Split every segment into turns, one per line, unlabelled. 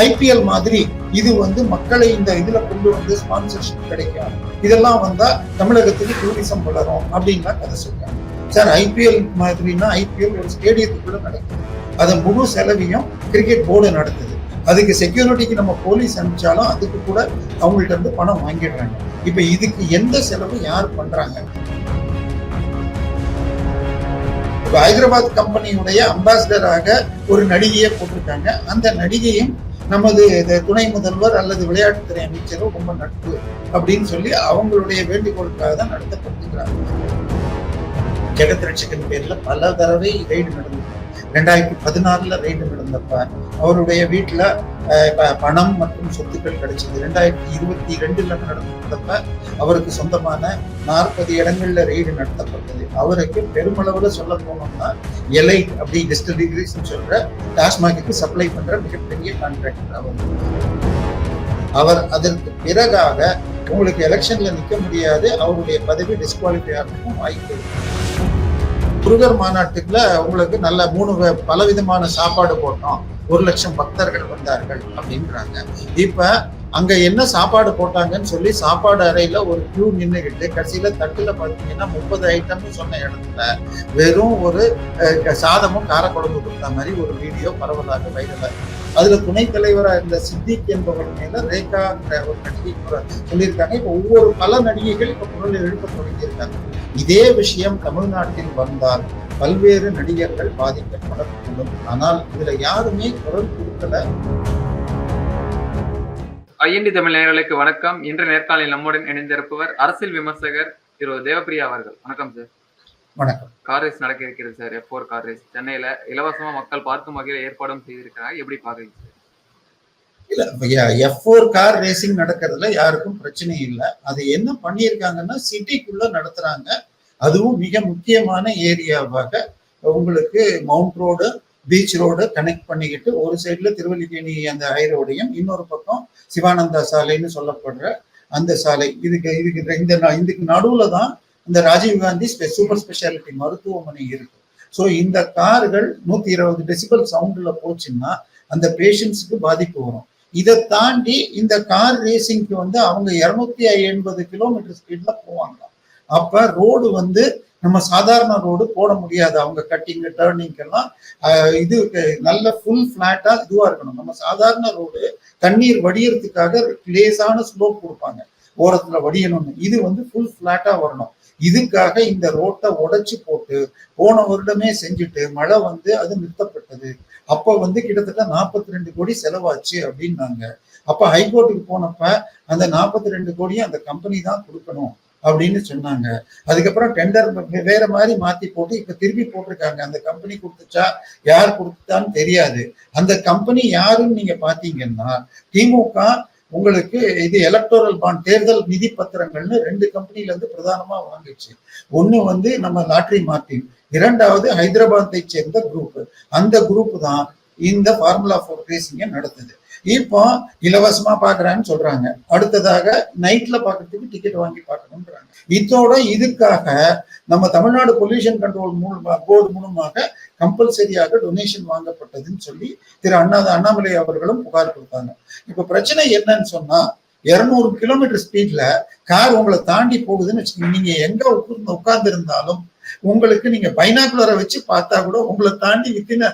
IPL மாதிரி இது மக்களை இந்த இதுல கொண்டு ஸ்பான்சர்ஷிப் கிடைக்கும், இதெல்லாம் வந்தா தமிழகத்துக்கு டூரிசம் வளரும் அப்படின்லாம் கதை சொல்றாங்க. சார், ஐபிஎல் மாதிரினா ஐபிஎல் ஒரு ஸ்டேடியத்துக்குள்ள நடக்குது, அதை முழு செலவையும் கிரிக்கெட் போர்டு நடத்துது. அதுக்கு செக்யூரிட்டிக்கு நம்ம போலீஸ் அனுப்பிச்சாலும் அதுக்கு கூட அவங்கள்ட்ட இருந்து பணம் வாங்கிடுறாங்க. இப்ப இதுக்கு எந்த செலவு யார் பண்றாங்க? ஹைதராபாத் கம்பெனியுடைய அம்பாசிடராக ஒரு நடிகையை போட்டிருக்காங்க. அந்த நடிகையும் நமது துணை முதல்வர் அல்லது விளையாட்டுத்துறை அமைச்சரும் ரொம்ப நட்பு அப்படின்னு சொல்லி அவங்களுடைய வேண்டுகோளுக்காக தான் நடத்தப்பட்டிருக்கிறாங்க. ஜெகத்ரட்சகன் பேர்ல பல தடவை ரெய்டு நடந்தது. 2016 ரெய்டு நடந்தப்ப அவருடைய வீட்டுல பணம் மற்றும் சொத்துக்கள் கிடைச்சது. 2022 நடந்தப்ப அவருக்கு சொந்தமான 40 இடங்கள்ல ரெய்டு நடத்தப்பட்டது. அவருக்கு பெருமளவுல சொல்ல போனோம்னா எலைட் அப்படி டிஸ்டிலரிஸ் சொல்ற டாஸ்மாக்கு சப்ளை பண்ற மிகப்பெரிய கான்ட்ராக்டர் அவர். அதற்கு பிறகாக உங்களுக்கு எலெக்ஷன்ல நிக்க முடியாது, அவருடைய பதவி டிஸ்குவாலிஃபை ஆகிறதுக்கும் வாய்ப்பு இருக்கு. முருகர் மாநாட்டுக்குள்ள உங்களுக்கு நல்ல 3 பலவிதமான சாப்பாடு போட்டோம், 1 லட்சம் பக்தர்கள் வந்தார்கள் அப்படின்றாங்க. இப்ப அங்க என்ன சாப்பாடு போட்டாங்கன்னு சொல்லி சாப்பாடு அறையில ஒரு கியூ நின்றுகிட்டு கடைசியில தட்டுல பாத்தீங்கன்னா 30 ஐட்டம்னு சொன்ன இடத்துல வெறும் ஒரு சாதமும் காரக்குழம்பு கொடுத்த மாதிரி ஒரு வீடியோ பரவலாக வைரலாக. அதுல துணைத் தலைவரா இருந்த சித்திக் என்பவர் மேல ரேகா ஒரு நடிகை சொல்லியிருக்காங்க. இப்ப ஒவ்வொரு பல நடிகைகள் இப்ப குரல் எழுப்ப தொடங்கியிருக்காங்க. இதே விஷயம் தமிழ்நாட்டில் வந்தால் பல்வேறு நடிகர்கள் பாதிக்கப்படக்கூடும். ஆனால் இதுல யாருமே குரல் கொடுக்கல.
ஐஎன்டி தமிழ் நேயர்களுக்கு வணக்கம். இன்று நேர்காணலில் நம்முடன் இணைந்திருப்பவர் அரசியல் விமர்சகர் திரு தேவப்பிரியா அவர்கள். வணக்கம் சார்.
வணக்கம்.
கார் ரேஸ் நடக்க இருக்கிறது சார், F4 கார் ரேஸ் சென்னையில இலவசமா மக்கள் பார்க்கும் வகையில் ஏற்பாடும் செய்திருக்கிறாங்க. எப்படி பாக்குறீங்க சார்?
இல்ல, F4 கார் ரேசிங் நடக்கிறதுல யாருக்கும் பிரச்சனை இல்லை. அது என்ன பண்ணியிருக்காங்கன்னா சிட்டிக்குள்ள நடத்துறாங்க. அதுவும் மிக முக்கியமான ஏரியாவாக உங்களுக்கு mount road, beach road connect பண்ணிக்கிட்டு ஒரு சைட்ல திருவல்லிக்கேணி அந்த ஹை ரோடையும், இன்னொரு பக்கம் சிவானந்தா சாலைன்னு சொல்லப்படுற அந்த சாலை. இதுக்கு நடுவுல தான் இந்த ராஜீவ்காந்தி சூப்பர் ஸ்பெஷாலிட்டி மருத்துவமனை இருக்கு. ஸோ இந்த கார்கள் 120 டெசிபல் சவுண்ட்ல போச்சுன்னா அந்த பேஷண்ட்ஸுக்கு பாதிப்பு வரும். இதை தாண்டி இந்த கார் ரேசிங்க்கு அவங்க 280 கிலோமீட்டர் ஸ்பீட்ல போவாங்க. அப்ப ரோடு நம்ம சாதாரண ரோடு போட முடியாது. அவங்க கட்டிங் டேர்னிங்கெல்லாம் இது நல்ல ஃபுல் ஃபிளாட்டா இதுவா இருக்கணும். நம்ம சாதாரண ரோடு தண்ணீர் வடியறதுக்காக லேசான ஸ்லோப் கொடுப்பாங்க, ஓரத்துல வடியணும்னு. இது ஃபுல் ஃபிளாட்டா வரணும். இதுக்காக இந்த ரோட்டை உடைச்சு போட்டு போன வருடமே செஞ்சுட்டு மழை அது நிறுத்தப்பட்டது. அப்ப கிட்டத்தட்ட 42 கோடி செலவாச்சு அப்படின்னாங்க. அப்ப ஹைகோர்ட்டுக்கு போனப்ப அந்த 42 கோடியும் அந்த கம்பெனி தான் கொடுக்கணும் அப்படின்னு சொன்னாங்க. அதுக்கப்புறம் டெண்டர் வேற மாதிரி மாத்தி போட்டு இப்ப திருப்பி போட்டிருக்காங்க. அந்த கம்பெனி கொடுத்துச்சா யார் கொடுத்தான்னு தெரியாது. அந்த கம்பெனி யாருன்னு நீங்க பாத்தீங்கன்னா திமுக உங்களுக்கு இது எலக்டோரல் பாண்ட் தேர்தல் நிதி பத்திரங்கள்னு 2 கம்பெனில இருந்து பிரதானமா வாங்கிச்சு. ஒண்ணு நம்ம லாட்ரி மார்டின், இரண்டாவது ஹைதராபாத்தை சேர்ந்த குரூப். அந்த குரூப் தான் இந்த ஃபார்முலா 4 ரேசிங்க நடத்துது. இப்போ இலவசமா பாக்குறான்னு சொல்றாங்க, அடுத்ததாக நைட்ல பாக்குறதுக்கு டிக்கெட் வாங்கி பார்க்கணும்ன்றாங்க. இதுக்காக நம்ம தமிழ்நாடு பொல்யூஷன் கண்ட்ரோல் போர்டு மூலமாக கம்பல்சரியாக டொனேஷன் வாங்கப்பட்டதுன்னு சொல்லி திரு அண்ணாமலை அவர்களும் புகார் கொடுத்தாங்க. இப்ப பிரச்சனை என்னன்னு சொன்னா 200 கிலோமீட்டர் ஸ்பீட்ல கார் உங்களை தாண்டி போகுதுன்னு வச்சுக்கோங்க. நீங்க எங்க உட்கார்ந்து இருந்தாலும் உங்களுக்கு நீங்க பைனாகுலரை வச்சு பார்த்தா கூட உங்களை தாண்டி வித்தின்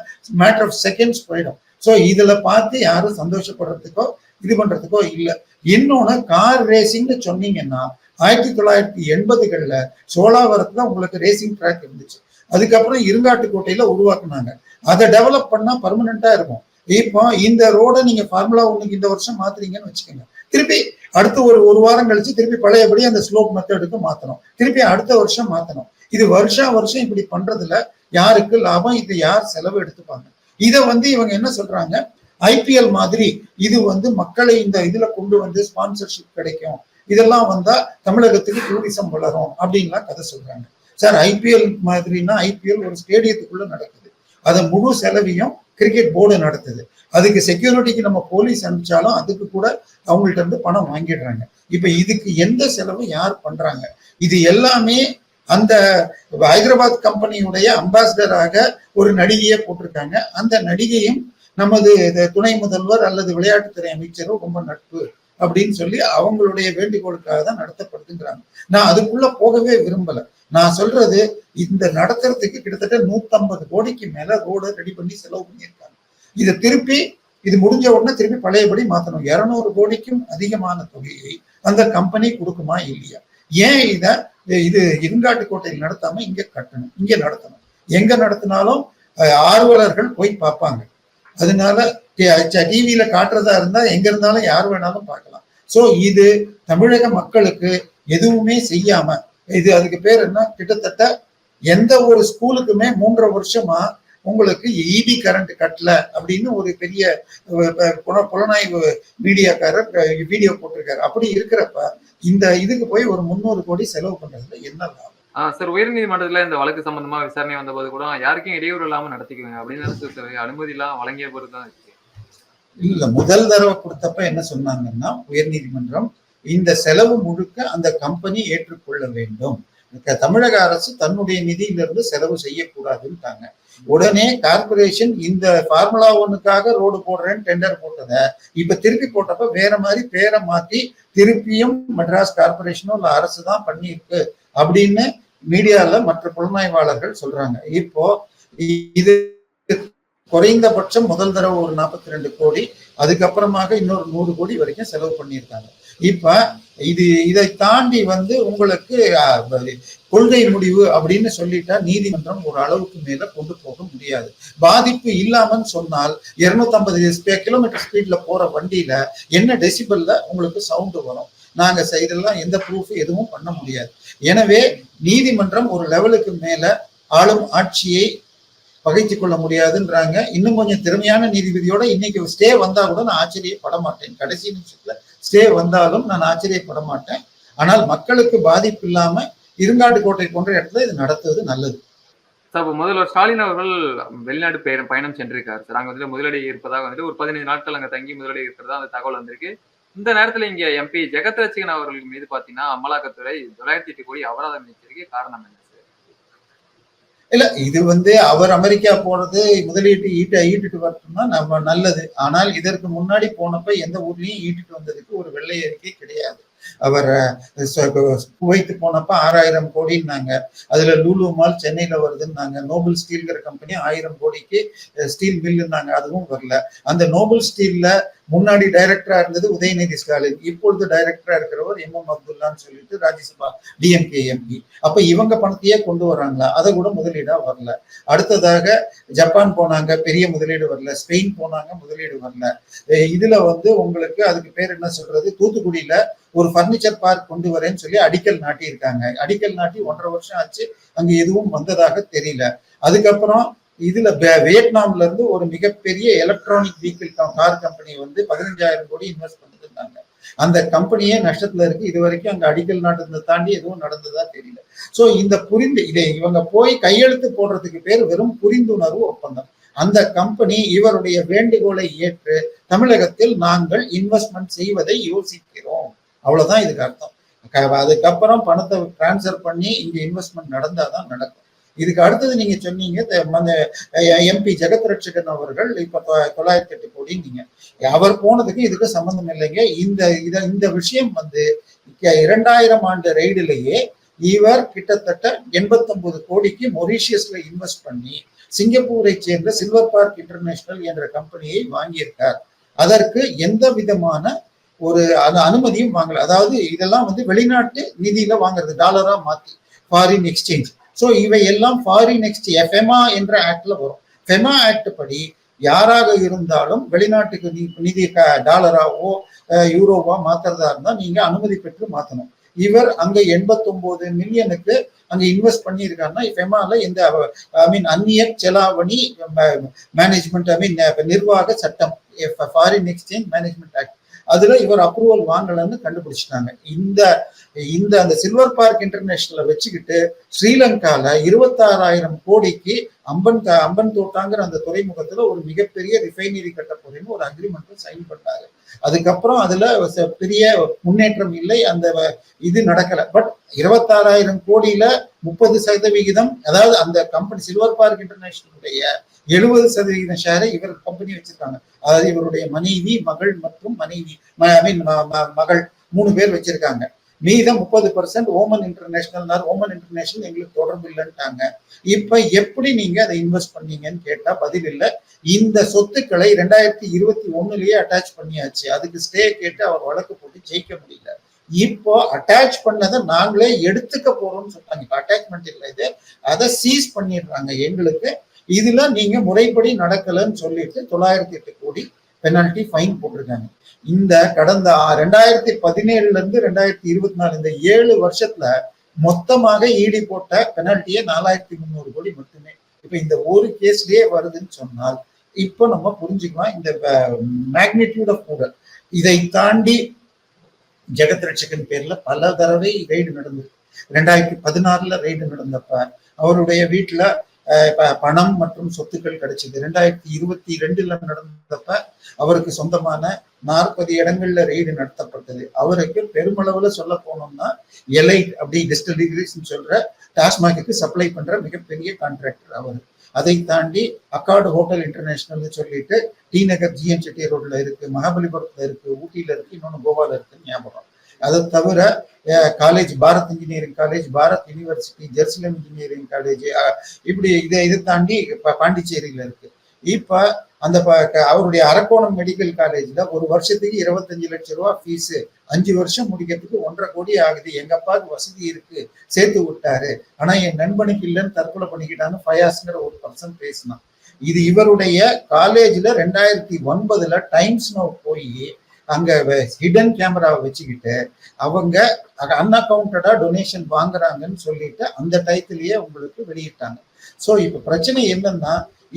மேட்டர் ஆஃப் செகண்ட்ஸ் போயிடும். ஸோ இதுல பார்த்து யாரும் சந்தோஷப்படுறதுக்கோ இது பண்றதுக்கோ இல்லை. இன்னொன்னு கார் ரேசிங்னு சொன்னீங்கன்னா 1980களில் சோழாவரத்துல உங்களுக்கு ரேசிங் ட்ராக் இருந்துச்சு. அதுக்கப்புறம் இருங்காட்டுக்கோட்டையில உருவாக்குனாங்க. அதை டெவலப் பண்ணா பர்மனண்டா இருக்கும். இப்போ இந்த ரோடை நீங்க ஃபார்முலா 1 இந்த வருஷம் மாத்துறீங்கன்னு வச்சுக்கோங்க, திருப்பி அடுத்து ஒரு வாரம் கழிச்சு திருப்பி பழையபடி அந்த ஸ்லோப் மெத்தடுக்கு மாத்தணும், திருப்பி அடுத்த வருஷம் மாத்தணும். இது வருஷம் இப்படி பண்றதுல யாருக்கு லாபம்? இது யார் செலவு எடுத்துப்பாங்க? இதை இவங்க என்ன சொல்றாங்க, ஐபிஎல் மாதிரி இது மக்களை இந்த இதுல கொண்டு ஸ்பான்சர்ஷிப் கிடைக்கும், இதெல்லாம் வந்தா தமிழகத்துக்கு டூரிசம் வளரும் அப்படின்லாம் கதை சொல்றாங்க. சார், ஐபிஎல் மாதிரினா ஐபிஎல் ஒரு ஸ்டேடியத்துக்குள்ள நடக்குது, அதை முழு செலவையும் கிரிக்கெட் போர்டு நடத்துது. அதுக்கு செக்யூரிட்டிக்கு நம்ம போலீஸ் அனுப்பிச்சாலும் அதுக்கு கூட அவங்கள்ட்ட இருந்து பணம் வாங்கிடுறாங்க. இப்ப இதுக்கு எந்த செலவு யார் பண்றாங்க? இது எல்லாமே அந்த ஹைதராபாத் கம்பெனியுடைய அம்பாசிடராக ஒரு நடிகையை போட்டிருக்காங்க. அந்த நடிகையும் நமது துணை முதல்வர் அல்லது விளையாட்டுத்துறை அமைச்சரோ ரொம்ப நட்பு அப்படின்னு சொல்லி அவங்களுடைய வேண்டுகோளுக்காக தான் நடத்தப்படுதுங்கிறாங்க. நான் அதுக்குள்ள போகவே விரும்பல. நான் சொல்றது இந்த நடத்துறதுக்கு கிட்டத்தட்ட 150 கோடிக்கு மேல ரோட ரெடி பண்ணி செலவு பண்ணியிருக்காங்க. இதை திருப்பி இது முடிஞ்ச உடனே திருப்பி பழையபடி மாத்தணும். 200 கோடிக்கும் அதிகமான தொகையை அந்த கம்பெனி கொடுக்குமா இல்லையா? ஏன் இது இருங்காட்டுக்கோட்டையில் நடத்தாம இங்க கட்டணும், இங்க நடத்தணும்? எங்க நடத்தினாலும் ஆர்வலர்கள் போய் பார்ப்பாங்க. அதனால டிவியில காட்டுறதா இருந்தா எங்க இருந்தாலும் யார் வேணாலும் பார்க்கலாம். சோ இது தமிழக மக்களுக்கு எதுவுமே செய்யாம, இது அதுக்கு பேர் என்ன, கிட்டத்தட்ட எந்த ஒரு ஸ்கூலுக்குமே 3.5 வருஷமா உங்களுக்கு இபி கரண்ட் கட்டல அப்படின்னு ஒரு பெரிய புலனாய்வு மீடியாக்காரர் வீடியோ போட்டிருக்காரு. அப்படி இருக்கிறப்ப இந்த இதுக்கு போய் ஒரு 300 கோடி செலவு பண்றதுல என்ன லாபம்?
சார், உயர்நீதிமன்றத்துல இந்த வழக்கு சம்பந்தமா விசாரணை வந்த போது கூட யாருக்கும் இடையூறு இல்லாம நடத்திக்குவாங்க அப்படின்னு அனுமதி எல்லாம் வழங்கிய போதுதான் இருக்கு.
இல்ல, முதல் தடவை கொடுத்தப்ப என்ன சொன்னாங்கன்னா, உயர்நீதிமன்றம் இந்த செலவு முழுக்க அந்த கம்பெனி ஏற்றுக்கொள்ள வேண்டும், தமிழக அரசு தன்னுடைய நிதியிலிருந்து செலவு செய்யக்கூடாதுன்ட்டாங்க. உடனே கார்பரேஷன் இந்த ஃபார்முலா 1க்காக ரோடு போடுறேன்னு டெண்டர் போட்டத இப்ப திருப்பி போட்டப்ப வேற மாதிரி பேரை மாத்தி திருப்பியும் மெட்ராஸ் கார்பரேஷனும் இல்ல அரசு தான் பண்ணியிருக்கு அப்படின்னு மீடியால மற்ற புலனாய்வாளர்கள் சொல்றாங்க. இப்போ இது குறைந்தபட்சம் முதல் தடவை ஒரு 42 கோடி, அதுக்கப்புறமாக இன்னொரு 100 கோடி வரைக்கும் செலவு பண்ணியிருக்காங்க. இப்ப இதை தாண்டி உங்களுக்கு கொள்கை முடிவு அப்படின்னு சொல்லிட்டா நீதிமன்றம் ஒரு அளவுக்கு மேல கொண்டு போக முடியாது. பாதிப்பு இல்லாமன்னு சொன்னால் 250 கிலோமீட்டர் ஸ்பீட்ல போற வண்டியில என்ன டெசிபல்ல உங்களுக்கு சவுண்டு வரும்? நாங்க இதெல்லாம் எந்த ப்ரூஃப் எதுவும் பண்ண முடியாது. எனவே நீதிமன்றம் ஒரு லெவலுக்கு மேல ஆளும் ஆட்சியை பகைத்து கொள்ள முடியாதுன்றாங்க. இன்னும் கொஞ்சம் திறமையான நீதிபதியோட இன்னைக்கு ஸ்டே வந்தா கூட நான் ஆச்சரியப்பட மாட்டேன். கடைசி நிமிஷத்துல ஸ்டே வந்தாலும் நான் ஆச்சரியப்பட மாட்டேன். ஆனால் மக்களுக்கு பாதிப்பு இல்லாம இருங்காட்டுக்கோட்டை போன்ற இடத்துல இது நடத்துவது நல்லது.
சார், முதல்வர் ஸ்டாலின் அவர்கள் வெளிநாடு பயணம் சென்றிருக்காரு சார். அங்க முதலடி இருப்பதாக ஒரு 15 நாட்கள் அங்க தங்கி முதலடி இருக்கிறதா அந்த தகவல் வந்திருக்கு. இந்த நேரத்துல இங்க எம்பி ஜெகத் ரட்சகன் அவர்கள் மீது பாத்தீங்கன்னா அமலாக்கத்துறை 908 கோடி அபராதம் விதிச்சிருக்கு. காரணம் என்ன சார்?
இல்ல, இது அவர் அமெரிக்கா போறது முதலீட்டு ஈட்டுட்டு வரட்டும்னா நம்ம நல்லது. ஆனால் இதற்கு முன்னாடி போனப்ப எந்த ஊர்லயும் ஈட்டுட்டு வந்ததுக்கு ஒரு வெள்ளை அறிக்கை கிடையாது. அவர் குவைத்து போனப்ப 6000 கோடின்னாங்க. அதுல லூலு மால் சென்னையில வருதுன்னாங்க. நோபல் ஸ்டீல்ங்கிற கம்பெனி 1000 கோடிக்கு ஸ்டீல் மில்லுன்னாங்க, அதுவும் வரல. அந்த நோபல் ஸ்டீல்ல முன்னாடி டைரக்டரா இருந்தது உதயநிதி ஸ்டாலின், இப்பொழுது டைரக்டரா இருக்கிறவர் MM அப்துல்லான்னு சொல்லிட்டு ராஜ்யசபா டிஎம்கே எம்பி. அப்ப இவங்க பணத்தையே கொண்டு வராங்களா? அதை கூட முதலீடா வரல. அடுத்ததாக ஜப்பான் போனாங்க, பெரிய முதலீடு வரல. ஸ்பெயின் போனாங்க, முதலீடு வரல. இதுல உங்களுக்கு அதுக்கு பேர் என்ன சொல்றது, தூத்துக்குடியில ஒரு பர்னிச்சர் பார்க் கொண்டு வரேன்னு சொல்லி அடிக்கல் நாட்டி இருக்காங்க. அடிக்கல் நாட்டி 1.5 வருஷம் ஆச்சு, அங்க எதுவும் வந்ததாக தெரியல. அதுக்கப்புறம் இதுல வியட்நாம்ல இருந்து ஒரு மிகப்பெரிய எலக்ட்ரானிக் வெஹிக்கிள் கார் கம்பெனி 15,000 கோடி இன்வெஸ்ட் பண்ணிருந்தாங்க. அந்த கம்பெனியே நஷ்டத்துல இருக்கு. இது வரைக்கும் அங்க அடிக்கல் நாட்டத்தை தாண்டி எதுவும் நடந்ததா தெரியல. சோ இந்த இவங்க போய் கையெழுத்து போடுறதுக்கு பேர் வெறும் புரிந்துணர்வு ஒப்பந்தம். அந்த கம்பெனி இவருடைய வேண்டுகோளை ஏற்று தமிழகத்தில் நாங்கள் இன்வெஸ்ட்மெண்ட் செய்வதை யோசிக்கிறோம், அவ்வளவுதான் இதுக்கு அர்த்தம். அதுக்கப்புறம் பணத்தை டிரான்ஸ்பர் பண்ணி இங்க இன்வெஸ்ட்மெண்ட் நடந்தாதான் நடக்கும். இதுக்கு அடுத்தது நீங்க சொன்னீங்க எம்பி ஜெகத் ரட்சகன் அவர்கள் இப்ப 908 கோடி, நீங்க அவர் போனதுக்கு இதுக்கு சம்பந்தம் இல்லைங்க. இந்த விஷயம் 2000 ஆண்டு ரெய்டிலேயே இவர் கிட்டத்தட்ட 89 கோடிக்கு மொரீஷியஸ்ல இன்வெஸ்ட் பண்ணி சிங்கப்பூரை சேர்ந்த சில்வர் பார்க் இன்டர்நேஷனல் என்ற கம்பெனியை வாங்கியிருக்கார். அதற்கு எந்த விதமான ஒரு அனுமதியும் வாங்கல. அதாவது இதெல்லாம் வெளிநாட்டு நிதியில வாங்குறது, டாலரா மாத்தி, ஃபாரின் எக்ஸ்சேஞ்ச். சோ இவை எல்லாம் ஃபாரின் எக்ஸ்சேஞ்ச் ஃபெமா என்ற ஆக்ட்ல வரும். ஃபெமா ஆக்ட் படி யாராக இருந்தாலும் வெளிநாட்டுக்கு நிதி டாலராவோ யூரோவா மாத்துறதா இருந்தா நீங்க அனுமதி பெற்று மாத்தணும். இவர் அங்க 89 மில்லியனுக்கு அங்க இன்வெஸ்ட் பண்ணியிருக்காருன்னா ஃபெமால இந்த அந்நிய செலாவணி மேனேஜ்மெண்ட் நிர்வாக சட்டம், ஃபாரின் எக்ஸ்சேஞ்ச் மேனேஜ்மெண்ட் ஆக்ட், அதுல இவர் அப்ரூவல் வாங்கலன்னு கண்டுபிடிச்சிட்டாங்க. அந்த சில்வர் பார்க் இன்டர்நேஷனலை வச்சுக்கிட்டு ஸ்ரீலங்கால 26,000 கோடிக்கு அம்பன் தோட்டாங்கிற அந்த துறைமுகத்துல ஒரு மிகப்பெரிய ரிஃபைனரி கட்ட போறேன்னு ஒரு அக்ரிமெண்ட் சைன் பண்ணாரு. அதுக்கப்புறம் அதுல பெரிய முன்னேற்றம் இல்லை, அந்த இது நடக்கல. பட் 26,000 கோடியில 30%, அதாவது அந்த கம்பெனி சில்வர் பார்க் இன்டர்நேஷனலுடைய 70% ஷேரை இவர் கம்பெனி வச்சிருக்காங்க. அதாவது இவருடைய மனைவி, மகள் மற்றும் மனைவி மகள் 3 பேர் வச்சிருக்காங்க. மீதம் 30% ஓமன் இன்டர்நேஷனல். ஓமன் இன்டர்நேஷனல் எங்களுக்கு தொடர்பு இல்லைன்ட்டாங்க. இப்ப எப்படி நீங்க அதை இன்வெஸ்ட் பண்ணீங்கன்னு கேட்டா பதில் இல்லை. இந்த சொத்துக்களை 2021லயே அட்டாச் பண்ணியாச்சு. அதுக்கு ஸ்டே கேட்டு அவர் வழக்கு போட்டு ஜெயிக்க முடியல. இப்போ அட்டாச் பண்ணதை நாங்களே எடுத்துக்க போறோம்னு சொல்றாங்க. இப்ப அட்டாச்மெண்ட் இல்லை, இது அதை சீஸ் பண்ணிடுறாங்க எங்களுக்கு. இதுல நீங்க முறைப்படி நடக்கலன்னு சொல்லிட்டு 908 கோடி பெனால்டி ஃபைன் போட்டிருக்காங்க. இந்த கடந்த 2017 இருந்து 2024 இந்த 7 வருஷத்துல மொத்தமாக ஈடி போட்ட பெனால்ட்டியே 4300 கோடி மட்டுமே. இப்ப இந்த ஒரு கேஸ்லயே வருதுன்னு சொன்னால் இப்ப நம்ம புரிஞ்சுக்கலாம் இந்த மேக்னிடியூட் ஆஃப் ஊழல். இதை தாண்டி ஜெகத் ரட்சகன் பேர்ல பல தடவை ரெய்டு நடந்தது. 2016 ரெய்டு நடந்தப்ப அவருடைய வீட்டுல பணம் மற்றும் சொத்துக்கள் கிடைச்சது. 2022 நடந்தப்ப அவருக்கு சொந்தமான 40 இடங்கள்ல ரெய்டு நடத்தப்பட்டது. அவருக்கு பெருமளவுல சொல்ல போனோம்னா எலைட் அப்படி டிஸ்டிலரிஸ் சொல்ற டாஸ்மாக்கு சப்ளை பண்ற மிகப்பெரிய கான்ட்ராக்டர் அவர். அதை தாண்டி அக்கார்டு ஹோட்டல் இன்டர்நேஷனல் சொல்லிட்டு டி நகர் ஜிஎன் செட்டி ரோட்ல இருக்கு, மகாபலிபுரத்துல இருக்கு, ஊட்டியில இருக்கு, இன்னொன்னு கோவால இருக்கு ஞாபகம். அதை தவிர college, Bharat engineering college, Bharat university, Jerusalem engineering college, இப்படி இதை தாண்டி பாண்டிச்சேரியில இருக்கு. இப்ப அந்த அவருடைய அரக்கோணம் மெடிக்கல் காலேஜ்ல ஒரு வருஷத்துக்கு 25 லட்சம் ரூபாய் ஃபீஸ், 5 வருஷம் முடிக்கிறதுக்கு 1.5 கோடி ஆகுது. எங்க அப்பாவுக்கு வசதி இருக்கு, சேர்த்து விட்டாரு, ஆனா என் நண்பனுக்கு இல்லைன்னு தற்கொலை பண்ணிக்கிட்டான்னு ஃபயாஸ்ங்கிற ஒரு பர்சன் பேசினான். இது இவருடைய காலேஜ்ல 2009 டைம்ஸ் நவ் போய் அங்க ஹிடன் கேமராவை வச்சுக்கிட்டு அவங்க அன்அக்கவுண்டடா டொனேஷன் வாங்குறாங்கன்னு சொல்லிட்டு அந்த டயத்திலேயே உங்களுக்கு வெளியிட்டாங்க. சோ இப்ப பிரச்சனை என்னன்னா,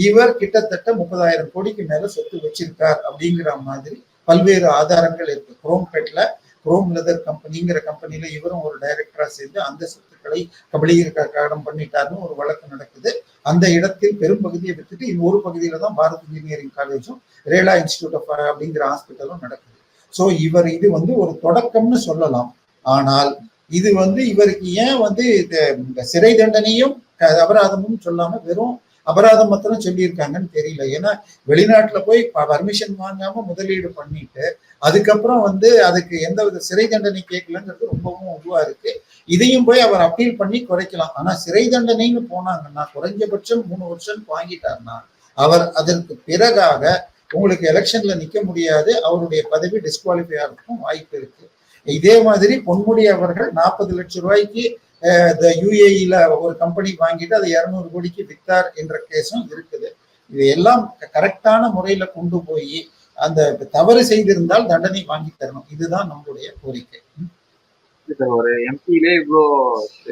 இவர் கிட்டத்தட்ட 30,000 கோடிக்கு மேல சொத்து வச்சிருக்கார் அப்படிங்கிற மாதிரி பல்வேறு ஆதாரங்கள் இருக்கு. குரோம்பேட்ல குரோம் லெதர் கம்பெனிங்கிற கம்பெனில இவரும் ஒரு டைரக்டரா சேர்ந்து அந்த சொத்துக்களை கபலீகரம் பண்ணிட்டாருன்னு ஒரு வழக்கு நடக்குது. அந்த இடத்தில் பெரும்பகுதியை விட்டுட்டு இன்னொரு பகுதியில தான் பாரத் இன்ஜினியரிங் காலேஜும் ரேலா இன்ஸ்டிடியூட் ஆஃப் அப்படிங்கிற ஹாஸ்பிட்டலும் நடக்குது. சோ இவர் இது ஒரு தொடக்கம்னு சொல்லலாம். ஆனால் இது இவருக்கு ஏன் சிறை தண்டனையும் அபராதமும் சொல்லாம வெறும் அபராதம் மாத்திரம் சொல்லியிருக்காங்கன்னு தெரியல. ஏன்னா வெளிநாட்டுல போய் பர்மிஷன் வாங்காம முதலீடு பண்ணிட்டு அதுக்கப்புறம் அதுக்கு எந்த வித சிறை தண்டனை கேட்கலங்கிறது ரொம்பவும் உருவா இருக்கு. இதையும் போய் அவர் அப்பீல் பண்ணி குறைக்கலாம். ஆனா சிறை தண்டனைன்னு போனாங்கன்னா குறைஞ்சபட்சம் 3 வருஷம் வாங்கிட்டாருன்னா அவர் அதற்கு பிறகாக உங்களுக்கு எலெக்ஷன்ல நிக்க முடியாது, அவருடைய பதவி டிஸ்குவாலிஃபை ஆகிறதுக்கும் வாய்ப்பு இருக்கு. இதே மாதிரி பொன்முடி அவர்கள் 40 லட்சம் ரூபாய்க்கு யுஏஇல ஒரு கம்பெனி வாங்கிட்டு அதை 200 கோடிக்கு வித்தார் என்ற கேஸும் இருக்குது. இது எல்லாம் கரெக்டான முறையில கொண்டு போய் அந்த தவறு செய்திருந்தால் தண்டனை வாங்கி தரணும். இதுதான் நம்மளுடைய கோரிக்கை.
ஒரு எம்பியிலே இவ்வளோ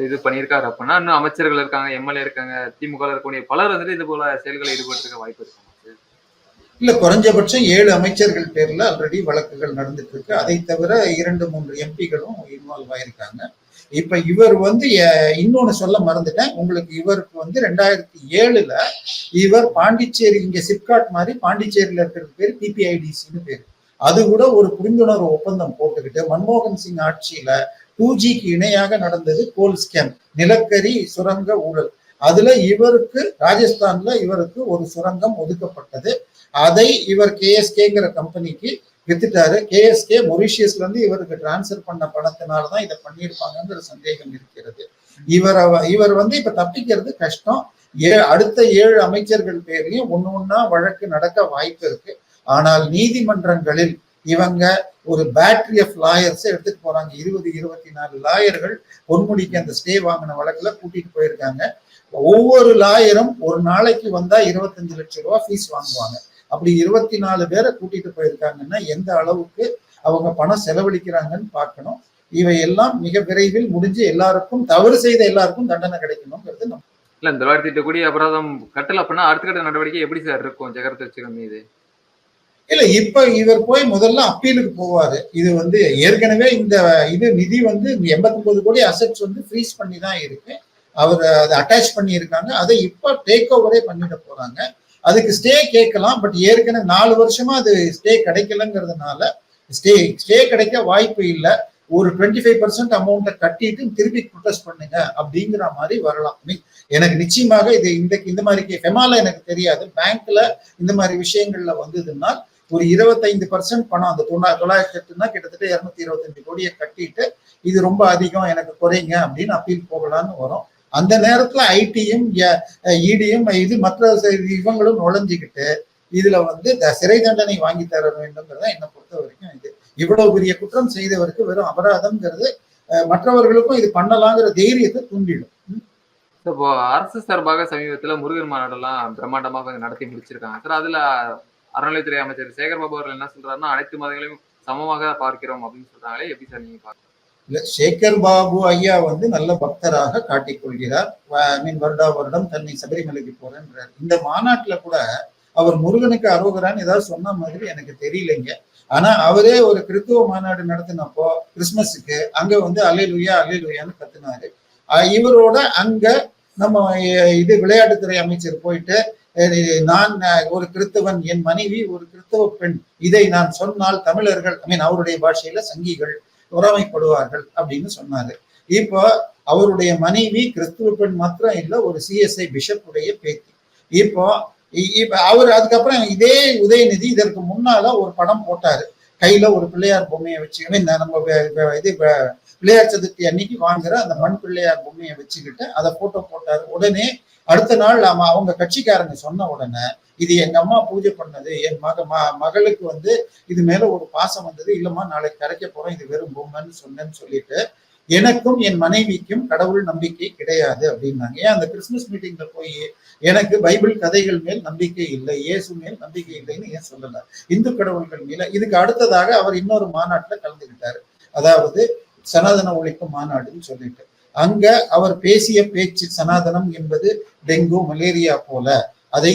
இது பண்ணியிருக்காரு அப்படின்னா இன்னும் அமைச்சர்கள் இருக்காங்க, எம்எல்ஏ இருக்காங்க, திமுக இருக்கக்கூடிய பலர் இது போல செயல்களை ஈடுபட்டிருக்க வாய்ப்பு இருக்காங்க.
இல்ல குறைஞ்சபட்சம் 7 அமைச்சர்கள் பேர்ல ஆல்ரெடி வழக்குகள் நடந்துட்டு இருக்கு. அதை தவிர 2-3 எம்பிகளும் இன்வால்வ் ஆயிருக்காங்க. இப்ப இவர் இன்னொன்னு சொல்ல மறந்துட்டேன் உங்களுக்கு. இவருக்கு 2007 இவர் பாண்டிச்சேரி, இங்க சிப்காட் மாதிரி பாண்டிச்சேரியில இருக்கிறது பேர் பிபிஐடிசின்னு பேரு. அது கூட ஒரு புரிந்துணர்வு ஒப்பந்தம் போட்டுக்கிட்டு மன்மோகன் சிங் ஆட்சியில 2Gக்கு இணையாக நடந்தது கோல் ஸ்கேம், நிலக்கரி சுரங்க ஊழல். அதுல இவருக்கு ராஜஸ்தான்ல இவருக்கு ஒரு சுரங்கம் ஒதுக்கப்பட்டது. அதை இவர் கேஎஸ்கேங்கிற கம்பெனிக்கு வித்துட்டாரு. கேஎஸ்கே மொரிஷியஸ்ல இருந்து இவருக்கு டிரான்ஸ்பர் பண்ண பணத்தினாலதான் இதை பண்ணியிருப்பாங்கிற சந்தேகம் இருக்கிறது. இவர் இப்ப தப்பிக்கிறது கஷ்டம். அடுத்த 7 அமைச்சர்கள் பேர்லயும் ஒண்ணா வழக்கு நடக்க வாய்ப்பு இருக்கு. ஆனால் நீதிமன்றங்களில் இவங்க ஒரு பேட்டரி ஆஃப் லாயர்ஸ் எடுத்துட்டு போறாங்க. 20-24 லாயர்கள் பொன்முடிக்கு அந்த ஸ்டே வாங்கின வழக்குல கூட்டிட்டு போயிருக்காங்க. ஒவ்வொரு லாயரும் ஒரு நாளைக்கு வந்தா 25 லட்சம் ரூபாய் ஃபீஸ் வாங்குவாங்க. அப்படி 24 பேரை கூட்டிட்டு போயிருக்காங்கன்னா எந்த அளவுக்கு அவங்க பணம் செலவழிக்கிறாங்கன்னு பார்க்கணும். இவை எல்லாம் மிக விரைவில் முடிஞ்சு எல்லாருக்கும், தவறு செய்த எல்லாருக்கும் தண்டனை கிடைக்கணும்ங்கிறது நம்ம
இல்ல. 908 கோடி அபராதம் கட்டல அப்படின்னா அடுத்த கட்ட நடவடிக்கை எப்படி சார் இருக்கும் ஜெகத் ரட்சகன் மீது?
இல்ல இப்ப இவர் போய் முதல்ல அப்பீலுக்கு போவாரு. இது ஏற்கனவே இந்த நிதி 89 கோடி அசெட்ஸ் ஃப்ரீஸ் பண்ணி தான் இருக்கு. அவர் அதை அட்டாச் பண்ணி இருக்காங்க. அதை இப்ப டேக் ஓவரே பண்ணிட போறாங்க. அதுக்கு ஸ்டே கேட்கலாம். பட் ஏற்கனவே 4 வருஷமா அது ஸ்டே கிடைக்கலங்கிறதுனால ஸ்டே ஸ்டே கிடைக்க வாய்ப்பு இல்லை, ஒரு 25% அமௌண்ட்டை கட்டிட்டு திருப்பி ப்ரொடெஸ்ட் பண்ணுங்க அப்படிங்கிற மாதிரி வரலாம். எனக்கு நிச்சயமாக இது இந்த மாதிரி ஃபெமால எனக்கு தெரியாது, பேங்க்ல இந்த மாதிரி விஷயங்கள்ல வந்ததுன்னா ஒரு 25% பணம், அந்த 908னா கிட்டத்தட்ட 225 கோடியை கட்டிட்டு இது ரொம்ப அதிகம் எனக்கு குறைங்க அப்படின்னு அப்பீல் போகலான்னு வரும். அந்த நேரத்துல ஐடியும் இடியும் இது மற்ற இவங்களும் நுழைஞ்சுக்கிட்டு இதுல சிறை தண்டனை வாங்கி தர வேண்டும்ங்கிறத என்னை பொறுத்த வரைக்கும் இது இவ்வளவு பெரிய குற்றம் செய்தவருக்கு வெறும் அபராதம்ங்கிறது மற்றவர்களுக்கும் இது பண்ணலாங்கிற தைரியத்தை தூண்டிடும்.
இப்போ அரசு சார்பாக சமீபத்துல முருகன் மாநாடெல்லாம் பிரம்மாண்டமாக நடத்தி முடிச்சிருக்காங்க சார். அதுல அறநிலையத்துறை அமைச்சர் சேகர்பாபு அவர்கள் என்ன சொல்றாருன்னா, அனைத்து மதங்களையும் சமமாக பார்க்கிறோம் அப்படின்னு சொல்றாங்களே, எப்படி சார் நீங்க பாருங்க?
இல்ல, சேகர் பாபு ஐயா நல்ல பக்தராக காட்டிக்கொள்கிறார். வருடா வருடம் தன்னை சபரிமலைக்கு போறேன்றார். இந்த மாநாட்டுல கூட அவர் முருகனுக்கு அரோகரான்னு ஏதாவது சொன்ன மாதிரி எனக்கு தெரியலைங்க. ஆனா அவரே ஒரு கிறிஸ்துவ மாநாடு நடத்தினப்போ கிறிஸ்துமஸுக்கு அங்க அல்லேலூயா அல்லேலூயான்னு கத்துனாரு. இவரோட அங்க நம்ம விளையாட்டுத்துறை அமைச்சர் போயிட்டு, நான் ஒரு கிறிஸ்தவன், என் மனைவி ஒரு கிறிஸ்தவ பெண், இதை நான் சொன்னால் தமிழர்கள் அவருடைய பாஷையில சங்கிகள் பொறாமைப்படுவார்கள் அப்படின்னு சொன்னாரு. இப்போ அவருடைய மனைவி கிறிஸ்துவ பெண் மாத்திரம் இல்ல, ஒரு சிஎஸ்ஐ பிஷப் உடைய பேத்தி. இப்போ அவர் அதுக்கப்புறம் இதே உதயநிதி இதற்கு முன்னால ஒரு படம் போட்டாரு, கையில ஒரு பிள்ளையார் பொம்மையை வச்சு, நம்ம பிள்ளையார் சதுர்த்தி அன்னைக்கு வாங்குற அந்த மண் பிள்ளையார் பொம்மையை வச்சுக்கிட்டு அதை போட்டோ போட்டாரு. உடனே அடுத்த நாள் அவங்க கட்சிக்காரங்க சொன்ன உடனே, இது எங்க அம்மா பூஜை பண்ணது, என் மகளுக்கு இது மேல ஒரு பாசம் வந்தது, இல்லம்மா நாளைக்கு கரைக்க போறோம், இது வெறும் பொம்மைன்னு சொன்னேன்னு சொல்லிட்டு, எனக்கும் என் மனைவிக்கும் கடவுள் நம்பிக்கை கிடையாது அப்படின்னாங்க. ஏன் அந்த கிறிஸ்துமஸ் மீட்டிங்ல போய் எனக்கு பைபிள் கதைகள் மேல் நம்பிக்கை இல்லை, இயேசு மேல் நம்பிக்கை இல்லைன்னு ஏன் சொல்லல, இந்து கடவுள்கள் மேல. இதுக்கு அடுத்ததாக அவர் இன்னொரு மாநாட்டுல கலந்துகிட்டாரு, அதாவது சனாதன ஒழிப்பு மாநாடுன்னு சொல்லிட்டு. அங்க அவர் பேசிய பேச்சு, சனாதனம் என்பது டெங்கு மலேரியா போல, அதை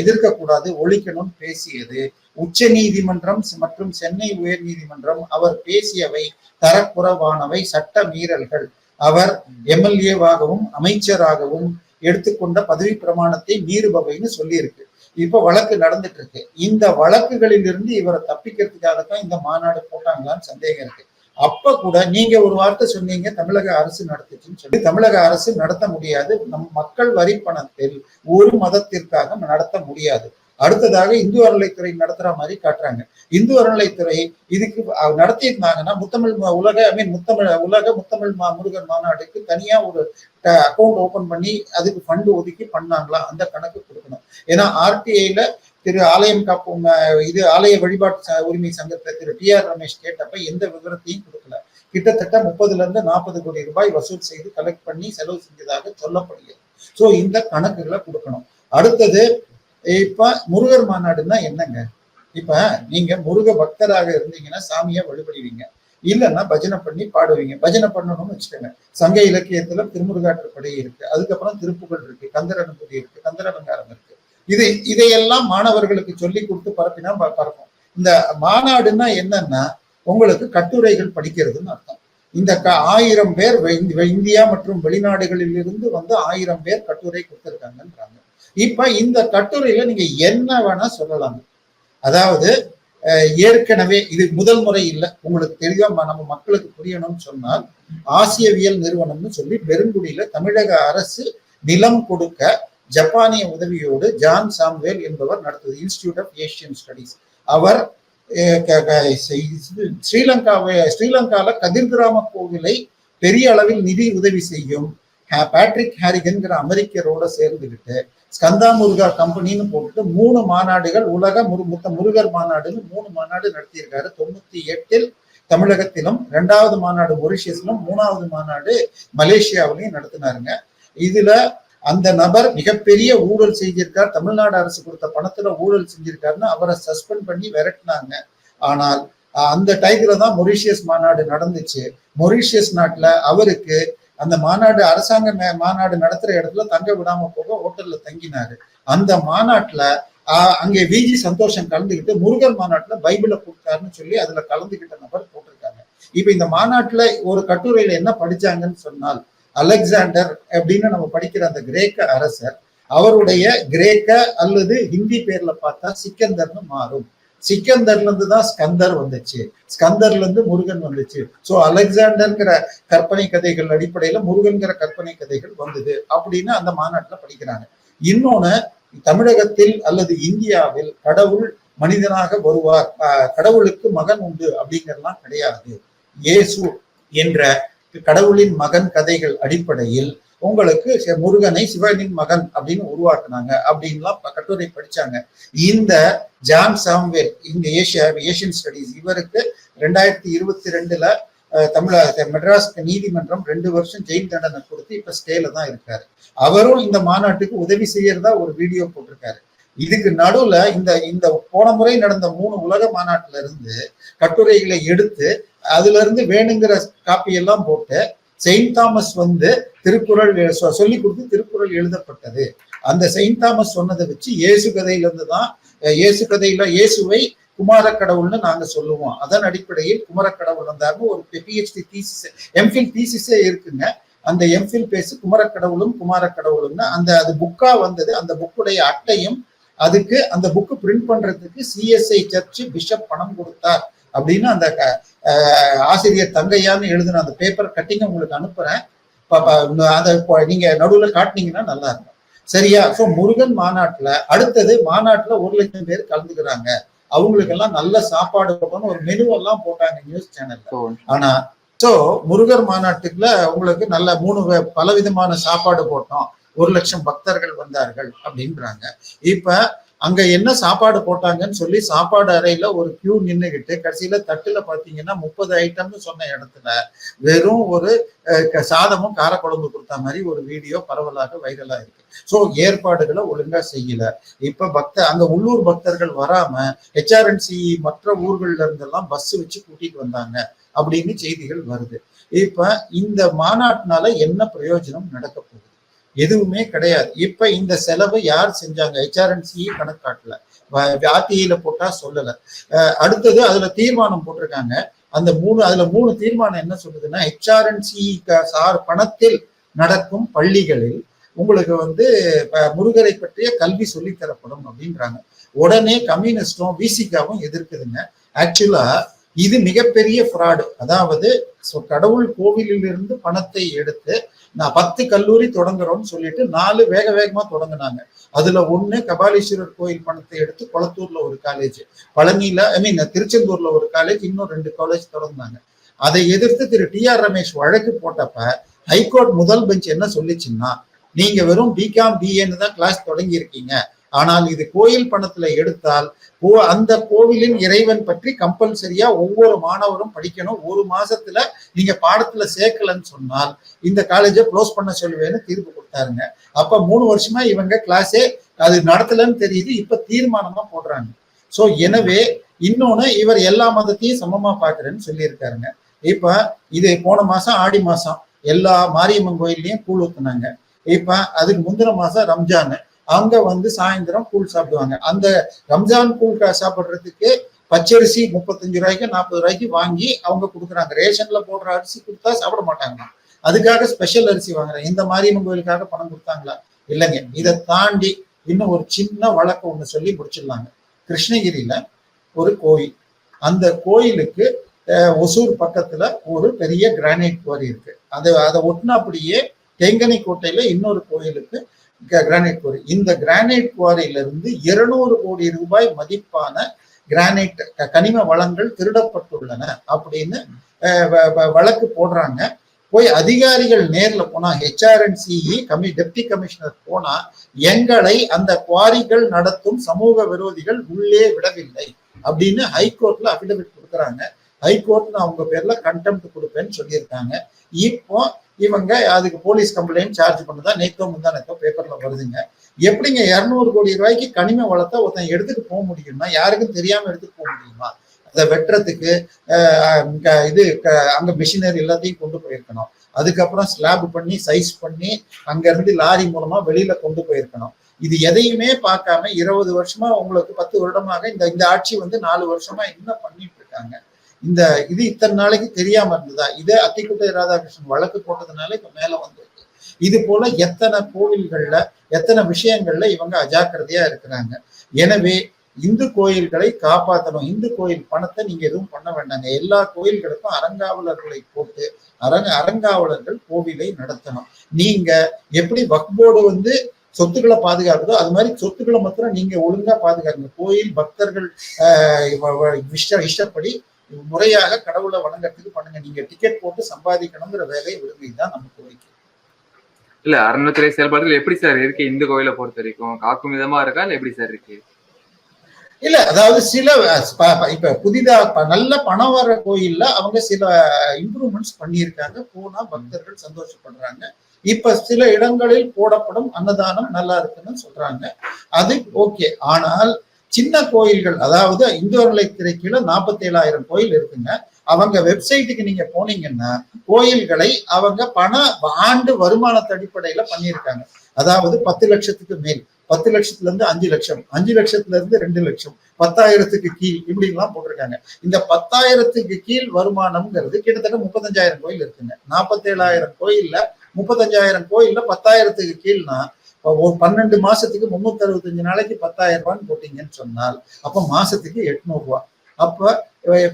எதிர்க்க கூடாது, ஒழிக்கணும்னு பேசியது. உச்ச நீதிமன்றம் மற்றும் சென்னை உயர் நீதிமன்றம் அவர் பேசியவை தரக்குறைவானவை, சட்ட மீறல்கள். அவர் எம்எல்ஏவாகவும் அமைச்சராகவும் எடுத்துக்கொண்ட பதவி பிரமாணத்தை மீறுபவைன்னு சொல்லியிருக்கு. இப்ப வழக்கு நடந்துட்டு இருக்கு. இந்த வழக்குகளில் இருந்து இவரை தப்பிக்கிறதுக்காகத்தான் இந்த மாநாடு போட்டாங்களான்னு சந்தேகம் இருக்கு. அப்ப கூட நீங்க ஒரு வார்த்தை சொன்னீங்க, தமிழக அரசு நடத்துச்சுன்னு சொல்லி. தமிழக அரசு நடத்த முடியாது, நம் மக்கள் வரி பணத்தில் ஒரு மதத்திற்காக நடத்த முடியாது. அடுத்ததாக இந்து அறநிலைத்துறை நடத்துற மாதிரி காட்டுறாங்க. இந்து அறநிலைத்துறை இதுக்கு நடத்தியிருந்தாங்கன்னா முத்தமிழ் முருகன் மாநாடுக்கு தனியா ஒரு அக்கௌண்ட் ஓபன் பண்ணி அதுக்கு ஃபண்ட் ஒதுக்கி பண்ணாங்களா, அந்த கணக்கு கொடுக்கணும். ஏன்னா ஆர்டிஐல திரு ஆலயம் காப்பும் ஆலய வழிபாட்டு உரிமை சங்கத்துல திரு டி.ஆர். ரமேஷ் கேட்டப்ப எந்த விவரத்தையும் கொடுக்கல. கிட்டத்தட்ட 30-40 கோடி ரூபாய் வசூல் செய்து கலெக்ட் பண்ணி செலவு செஞ்சதாக சொல்லப்படுகிறது. சோ இந்த கணக்குகளை கொடுக்கணும். அடுத்தது, இப்ப முருகர் மாநாடுன்னா என்னங்க? இப்ப நீங்க முருக பக்தராக இருந்தீங்கன்னா சாமியை வழிபடுவீங்க, இல்லைன்னா பஜனை பண்ணி பாடுவீங்க. பஜனை பண்ணணும்னு வச்சுக்கோங்க, சங்க இலக்கியத்துல திருமுருகாற்றுப்படை இருக்கு, அதுக்கப்புறம் திருப்புகழ் இருக்கு, கந்தர் அனுபூதி இருக்கு, கந்தர் அலங்காரம் இருக்கு. இதையெல்லாம் மாணவர்களுக்கு சொல்லி கொடுத்து பரப்பினா பரப்போம். இந்த மாநாடுன்னா என்னன்னா உங்களுக்கு கட்டுரைகள் படிக்கிறதுன்னு அர்த்தம். இந்த 1000 பேர் இந்தியா மற்றும் வெளிநாடுகளில் இருந்து 1000 பேர் கட்டுரை கொடுத்திருக்காங்கன்றாங்க. இப்ப இந்த கட்டுரையில நீங்க என்ன வேணா சொல்லலாம். அதாவது ஏற்கனவே இது முதல் முறை இல்லை, உங்களுக்கு தெளிவா நம்ம மக்களுக்கு புரியணும்னு சொன்னால், ஆசியவியல் நிறுவனம்னு சொல்லி பெருங்குடியில தமிழக அரசு நிலம் கொடுக்க ஜப்பானிய உதவியோடு ஜான் சாம்வேல் என்பவர் நடத்துவது இன்ஸ்டிடியூட் ஆஃப் ஏசியன் ஸ்டடீஸ். அவர் ஸ்ரீலங்கால கதிர் கிராம கோவிலை பெரிய அளவில் நிதி உதவி செய்யும் பேட்ரிக் ஹாரிகன்கிற அமெரிக்கரோட சேர்ந்துகிட்டு ஸ்கந்தா முருகா கம்பெனின்னு போட்டுட்டு 3 மாநாடுகள், உலக முருகர் மாநாடுன்னு 3 மாநாடு நடத்தியிருக்காரு. 98 தமிழகத்திலும், 2வது மாநாடு மொரிஷியஸ்லும், 3வது மாநாடு மலேசியாவிலையும் நடத்தினாருங்க. இதுல அந்த நபர் மிகப்பெரிய ஊழல் செஞ்சிருக்கார், தமிழ்நாடு அரசு கொடுத்த பணத்துல ஊழல் செஞ்சிருக்காருன்னு அவரை சஸ்பெண்ட் பண்ணி விரட்டினாங்க. ஆனால் அந்த டைத்துல தான் மொரிஷியஸ் மாநாடு நடந்துச்சு. மொரிஷியஸ் நாட்டுல அவருக்கு அந்த மாநாடு, அரசாங்க மாநாடு நடத்துற இடத்துல தங்க விடாம போக ஹோட்டல்ல தங்கினாரு. அந்த மாநாட்டுல அங்கே விஜி சந்தோஷம் கலந்துக்கிட்டு முருகன் மாநாட்டுல பைபிளை கொடுத்தாருன்னு சொல்லி அதுல கலந்துகிட்ட நபர் போட்டிருக்காங்க. இப்ப இந்த மாநாட்டுல ஒரு கட்டுரையில என்ன படிச்சாங்கன்னு சொன்னால், அலெக்சாண்டர் அப்படின்னு நம்ம படிக்கிற அந்த கிரேக்க அரசர், அவருடைய கிரேக்க அல்லது ஹிந்தி பேர்ல பார்த்தா சிக்கந்தர்னு மாறும். சிக்கந்தர்ல இருந்து தான் ஸ்கந்தர் வந்துச்சு, ஸ்கந்தர்ல இருந்து முருகன் வந்துச்சு. சோ அலெக்சாண்டர்ங்கிற கற்பனை கதைகள் அடிப்படையில முருகன்கிற கற்பனை கதைகள் வந்தது அப்படின்னு அந்த மாநாட்டுல படிக்கிறாங்க. இன்னொன்னு, தமிழகத்தில் அல்லது இந்தியாவில் கடவுள் மனிதனாக வருவார், கடவுளுக்கு மகன் உண்டு அப்படிங்கிறதுலாம் கிடையாது. இயேசு என்ற கடவுளின் மகன் கதைகள் அடிப்படையில் உங்களுக்கு முருகனை சிவனின் மகன் அப்படின்னு உருவாக்குனாங்க அப்படின்லாம் கட்டுரை படிச்சாங்க. இந்த ஜான் சாம்வேல், இந்த ஏஷியன் ஸ்டடீஸ், இவருக்கு 2022 மெட்ராஸ் நீதிமன்றம் 2 வருஷம் ஜெயில் தண்டனை கொடுத்து இப்ப ஸ்டேல தான் இருக்காரு. அவரும் இந்த மாநாட்டுக்கு உதவி செய்யறதா ஒரு வீடியோ போட்டிருக்காரு. இதுக்கு நடுவுல இந்த போன முறை நடந்த 3 உலக மாநாட்டுல இருந்து கட்டுரைகளை எடுத்து அதுல இருந்து வேணுங்கிற காப்பி எல்லாம் போட்டு செயின்ட் தாமஸ் வந்து திருக்குறள் சொல்லி கொடுத்து திருக்குறள் எழுதப்பட்டது. அந்த செயின்ட் தாமஸ் சொன்னதை வச்சு இயேசு கதையில இருந்து தான், இயேசு கதையில இயேசுவை குமார கடவுள்னு நாங்க சொல்லுவோம். அதன் அடிப்படையில் குமார கடவுள் வந்தாருன்னு ஒரு PhD தீசிஸ், எம்ஃபில் தீசிஸே இருக்குங்க. அந்த எம்ஃபில் பேசி குமார கடவுளும் குமார கடவுளும்னு அது புக்கா வந்தது. அந்த புக்குடைய அட்டையும் அதுக்கு அந்த புக்கு பிரிண்ட் பண்றதுக்கு CSI சர்ச் பிஷப் பணம் கொடுத்தார் அப்படின்னு அந்த ஆசிரியர் தங்கையான்னு எழுதுன அந்த பேப்பர் கட்டிங்க உங்களுக்கு அனுப்புறேன். அதை நீங்க நடுவுல காட்டினீங்கன்னா நல்லா இருக்கும். சரியா? சோ முருகன் மாநாட்டுல அடுத்தது மாநாட்டுல 1 லட்சம் பேர் கலந்துக்கிறாங்க. அவங்களுக்கு எல்லாம் நல்ல சாப்பாடு போட்டோம்னு ஒரு மெனுவெல்லாம் போட்டாங்க நியூஸ் சேனல்ல. ஆனா சோ முருகர் மாநாட்டுக்குள்ள உங்களுக்கு நல்ல 3 பலவிதமான சாப்பாடு போட்டோம், 1 லட்சம் பக்தர்கள் வந்தார்கள் அப்படின்றாங்க. இப்ப அங்க என்ன சாப்பாடு போட்டாங்கன்னு சொல்லி சாப்பாடு அறையில ஒரு கியூ நின்றுகிட்டு கடைசியில தட்டுல பாத்தீங்கன்னா 30 ஐட்டம்னு சொன்ன இடத்துல வெறும் ஒரு சாதமும் காரக்குழம்பு கொடுத்த மாதிரி ஒரு வீடியோ பரவலாக வைரலா இருக்கு. சோ ஏற்பாடுகளை ஒழுங்கா செய்யல. இப்ப அங்க உள்ளூர் பக்தர்கள் வராம HRNC மற்ற ஊர்கள்ல இருந்தெல்லாம் பஸ் வச்சு கூட்டிட்டு வந்தாங்க அப்படின்னு செய்திகள் வருது. இப்ப இந்த மாநாட்டினால என்ன பிரயோஜனம் நடக்க போகுது? எதுவுமே கிடையாது. இப்ப இந்த செலவை யார் செஞ்சாங்க? HRNC கணக்காட்டல, RTIல போட்டா சொல்லல. அடுத்தது அதுல தீர்மானம் போட்டிருக்காங்க. அதுல 3 தீர்மானம் என்ன சொல்லுதுன்னா, HRNC பணத்தில் நடக்கும் பள்ளிகளில் உங்களுக்கு வந்து முருகரை பற்றிய கல்வி சொல்லித்தரப்படும் அப்படின்றாங்க. உடனே கம்யூனிஸ்டும் விசிகாவும் எதிர்க்குதுங்க. ஆக்சுவலா இது மிகப்பெரிய ஃப்ராடு. அதாவது கடவுள் கோவிலில் இருந்து பணத்தை எடுத்து நான் 10 கல்லூரி தொடங்குறோம்னு சொல்லிட்டு 4 வேக வேகமா தொடங்கினாங்க. அதுல 1 கபாலீஸ்வரர் கோயில் பணத்தை எடுத்து கொளத்தூர்ல ஒரு காலேஜ், பழனியில திருச்செந்தூர்ல ஒரு காலேஜ், இன்னும் 2 காலேஜ் தொடங்கினாங்க. அதை எதிர்த்து திரு TR ரமேஷ் வழக்கு போட்டப்ப ஹைகோர்ட் முதல் பெஞ்ச் என்ன சொல்லிச்சுன்னா, நீங்க வெறும் BCom BAன்னு தான் கிளாஸ் தொடங்கி இருக்கீங்க, ஆனால் இது கோயில் பணத்துல எடுத்தால் அந்த கோவிலின் இறைவன் பற்றி கம்பல்சரியா ஒவ்வொரு மாணவரும் படிக்கணும். 1 மாசத்துல நீங்க பாடத்துல சேர்க்கலன்னு சொன்னால் இந்த காலேஜை க்ளோஸ் பண்ண சொல்லுவேன்னு தீர்ப்பு கொடுத்தாருங்க. அப்ப 3 வருஷமா இவங்க கிளாஸே அது நடத்தலன்னு தெரியுது. இப்ப தீர்மானமா போடுறாங்க. சோ எனவே இன்னொன்னு, இவர் எல்லா மதத்தையும் சமமா பாக்குறேன்னு சொல்லியிருக்காருங்க. இப்ப இது போன மாசம் ஆடி மாசம் எல்லா மாரியம்மன் கோயில்லையும் கூழ் ஊத்துனாங்க. இப்ப அதுக்கு முந்தின மாசம் ரம்ஜான், அங்க வந்து சாயந்தரம் கூழ் சாப்பிடுவாங்க. அந்த ரம்ஜான் கூழ் சாப்பிடுறதுக்கு பச்சரிசி 35 ரூபாய்க்கு 40 ரூபாய்க்கு வாங்கி அவங்க கொடுக்குறாங்க. ரேஷன்ல போடுற அரிசி கொடுத்தா சாப்பிட மாட்டாங்க. அதுக்காக ஸ்பெஷல் அரிசி வாங்குறாங்க. இந்த மாரியம்மன் கோயிலுக்காக பணம் கொடுத்தாங்களா? இல்லைங்க. இதை தாண்டி இன்னும் ஒரு சின்ன வழக்கு ஒண்ணு சொல்லி முடிச்சிடலாங்க. கிருஷ்ணகிரியில ஒரு கோயில், அந்த கோயிலுக்கு ஒசூர் பக்கத்துல ஒரு பெரிய கிரானைட் குவாரி இருக்கு. அதை ஒட்டினாப்படியே தேங்கனி கோட்டையில இன்னொரு கோயிலுக்கு கிரானைட் குவாரி. இந்த கிரானைட் குவாரியில இருந்து 200 கோடி ரூபாய் மதிப்பான கிரானைட் கனிம வளங்கள் திருடப்பட்டுள்ளன அப்படின்னு வழக்கு போடுறாங்க. போய் அதிகாரிகள் நேர்ல போனா, HRNC டெப்டி கமிஷனர் போனா, எங்களை அந்த குவாரிகள் நடத்தும் சமூக விரோதிகள் உள்ளே விடவில்லை அப்படின்னு ஹைகோர்ட்ல அபிடவிட் கொடுக்குறாங்க. ஹைகோர்ட் அவங்க பேர்ல கண்டெம்ட் கொடுப்பேன்னு சொல்லியிருக்காங்க. இப்போ இவங்க அதுக்கு போலீஸ் கம்ப்ளைண்ட் சார்ஜ் பண்ணதா நேத்தோ பேப்பர்ல வருதுங்க. எப்படிங்க 200 கோடி ரூபாய்க்கு கனிம வளத்தை ஒருத்தன் எடுத்துட்டு போக முடியும்னா, யாருக்கும் தெரியாம எடுத்துட்டு போக முடியுமா? அதை வெட்டுறதுக்கு அங்க மிஷினரி எல்லாத்தையும் கொண்டு போயிருக்கணும். அதுக்கப்புறம் ஸ்லாப் பண்ணி சைஸ் பண்ணி அங்க இருந்து லாரி மூலமா வெளியில கொண்டு போயிருக்கணும். இது எதையுமே பார்க்காம 20 வருஷமா, உங்களுக்கு 10 வருடமாக இந்த ஆட்சி வந்து 4 வருஷமா என்ன பண்ணிட்டு இருக்காங்க? இது இத்தனை நாளைக்கு தெரியாம இருந்ததா? இதே அத்திக்குட்டை ராதாகிருஷ்ணன் வழக்கு போட்டதுனால இப்ப மேல வந்திருக்கு. இது போல எத்தனை கோவில்கள்ல எத்தனை விஷயங்கள்ல இவங்க அஜாக்கிரதையா இருக்கிறாங்க. எனவே இந்து கோயில்களை காப்பாற்றணும். இந்து கோயில் பணத்தை நீங்க எதுவும் பண்ண வேண்டாங்க. எல்லா கோயில்களுக்கும் அறங்காவலர்களை போட்டு அறங்காவலர்கள் கோவிலை நடத்தணும். நீங்க எப்படி வக்ஃப் போர்டு சொத்துக்களை பாதுகாக்குதோ அது மாதிரி சொத்துக்களை மாத்திரம் நீங்க ஒழுங்கா பாதுகாக்குங்க. கோயில் பக்தர்கள் இஷ்டப்படி முறையாக கடவுளை வணங்கறதுக்கு பண்ணுங்க. நீங்க டிக்கெட் போட்டு சம்பாதிக்கணுங்கிற வேலையை விடுங்கதான் நம்ம கோரிக்கை.
இல்ல அறநிலையத்துறை செயல்பாடுகள் எப்படி சார் இருக்கு இந்து கோயிலை பொறுத்த வரைக்கும்? காக்கும் விதமா இருக்கா இல்ல எப்படி சார் இருக்கு?
இல்ல அதாவது சில இப்ப புதிதா நல்ல பணம் வர கோயில்ல அவங்க சில இம்ப்ரூவ்மெண்ட்ஸ் பண்ணியிருக்காங்க. போனா பக்தர்கள் சந்தோஷப்படுறாங்க. இப்ப சில இடங்களில் போடப்படும் அன்னதானம் நல்லா இருக்குன்னு சொல்றாங்க. அது ஓகே. ஆனால் சின்ன கோயில்கள், அதாவது இந்து அறநிலையத்துறை கீழே 47,000 கோயில் இருக்குங்க. அவங்க வெப்சைட்டுக்கு நீங்க போனீங்கன்னா கோயில்களை அவங்க ஆண்டு வருமானத்து அடிப்படையில பண்ணியிருக்காங்க. அதாவது 10 லட்சத்துக்கு மேல், 10 லட்சத்துல இருந்து 5 லட்சம், 5 லட்சத்துல இருந்து 2 லட்சம், 10,000க்கு கீழ் இப்படி எல்லாம் போட்டிருக்காங்க. இந்த 10,000க்கு கீழ் வருமானம்ங்கிறது கிட்டத்தட்ட 35,000 கோயில் இருக்குங்க. 47,000 கோயில்ல 35,000 கோயில்ல 10,000க்கு கீழ்னா ஒரு 12 மாசத்துக்கு 365 நாளைக்கு 10,000 ரூபான்னு போட்டீங்கன்னு சொன்னால் அப்ப மாசத்துக்கு 800 ரூபாய். அப்ப